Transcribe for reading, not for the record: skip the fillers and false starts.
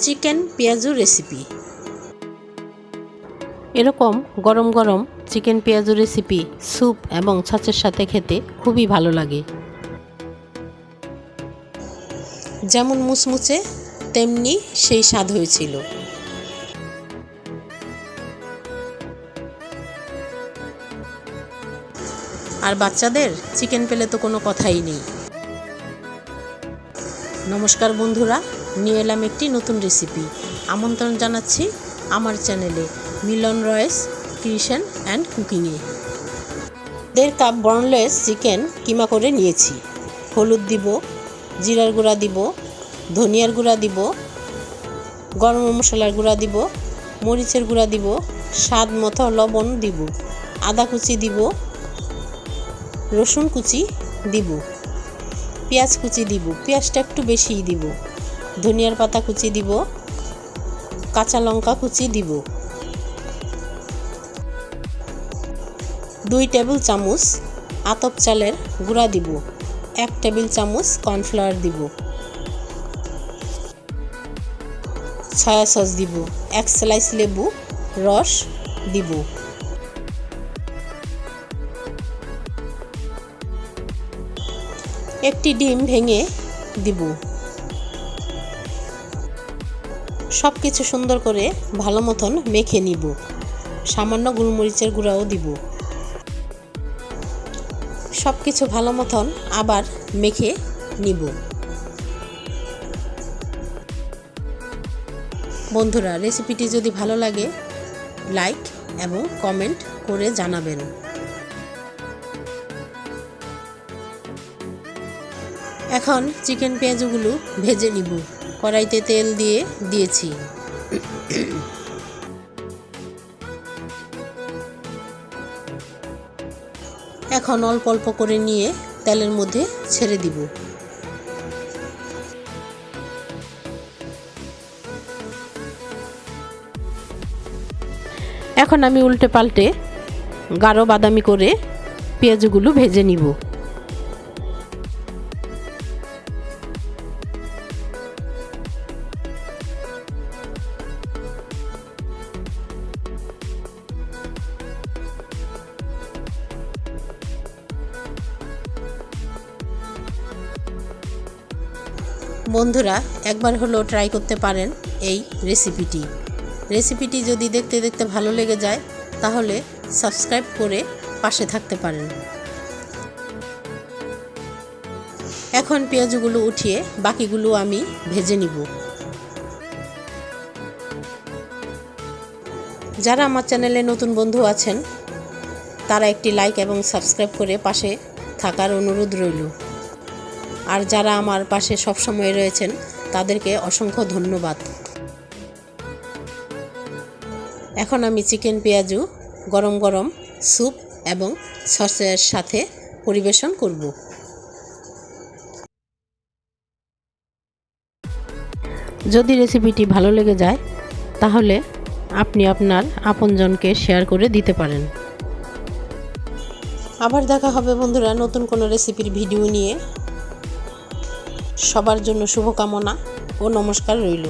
Chicken পেঁয়াজু recipe. এরকম গরম গরম চিকেন পেঁয়াজু রেসিপি স্যুপ এবং ছাঁচের সাথে খেতে খুবই ভালো লাগে। যেমন মুচমুচে তেমনি সেই স্বাদ হয়েছিল। আর বাচ্চাদের চিকেন পেলে তো কোনো কথাই নেই। নমস্কার বন্ধুরা, নিয়ে এলাম একটি নতুন রেসিপি। আমন্ত্রণ জানাচ্ছি আমার চ্যানেলে মিলন রয়েস কিচেন অ্যান্ড কুকিংয়ে। 1.5 কাপ বনলেস চিকেন কিমা করে নিয়েছি। হলুদ দিব, জিরার গুঁড়া দিব, ধনিয়ার গুঁড়া দিব, গরম মশলার গুঁড়া দিব, মরিচের গুঁড়া দিব, স্বাদ মতো লবণ দিব, আদা কুচি দিব, রসুন কুচি দিব, পেঁয়াজ কুচি দিব, পেঁয়াজটা একটু বেশিই দিব, ধনিয়ার পাতা কুচি দিব, কাঁচা লঙ্কা কুচি দিব, 2 টেবিল চামচ আতপ চালের গুঁড়া দিব, 1 টেবিল চামচ কর্নফ্লাওয়ার দিব, সয়া সস দিব, 1 স্লাইস লেবু রস দিব, একটি ডিম ভেঙে দিব। সব কিছু সুন্দর করে ভালো মতন মেখে নিব। সামান্য গোলমরিচের গুঁড়াও দিব। সব কিছু ভালো মতন আবার মেখে নিব। বন্ধুরা, রেসিপিটি যদি ভালো লাগে লাইক এবং কমেন্ট করে জানাবেন। এখন চিকেন পেঁয়াজগুলো ভেজে নিব। কড়াইতে তেল দিয়েছি। এখন অল্প অল্প করে নিয়ে তেলের মধ্যে ছেড়ে দিব। এখন আমি উল্টে পাল্টে গাঢ় বাদামি করে পেঁয়াজগুলো ভেজে নিব। বন্ধুরা, একবার হলো ট্রাই করতে পারেন এই রেসিপিটি যদি দেখতে দেখতে ভালো লেগে যায় তাহলে সাবস্ক্রাইব করে পাশে থাকতে পারেন। এখন পেঁয়াজগুলো উঠিয়ে বাকিগুলো আমি ভেজে নিব। যারা আমার চ্যানেলে নতুন বন্ধু আছেন তারা একটি লাইক এবং সাবস্ক্রাইব করে পাশে থাকার অনুরোধ রইল। আর যারা আমার পাশে সবসময় রয়েছেন তাদেরকে অসংখ্য ধন্যবাদ। এখন আমি চিকেন পেঁয়াজু গরম গরম স্যুপ এবং সসের সাথে পরিবেশন করব। যদি রেসিপিটি ভালো লেগে যায় তাহলে আপনি আপনার আপনজনকে শেয়ার করে দিতে পারেন। আবার দেখা হবে বন্ধুরা নতুন কোনো রেসিপির ভিডিও নিয়ে। সবার জন্য শুভকামনা ও নমস্কার রইল।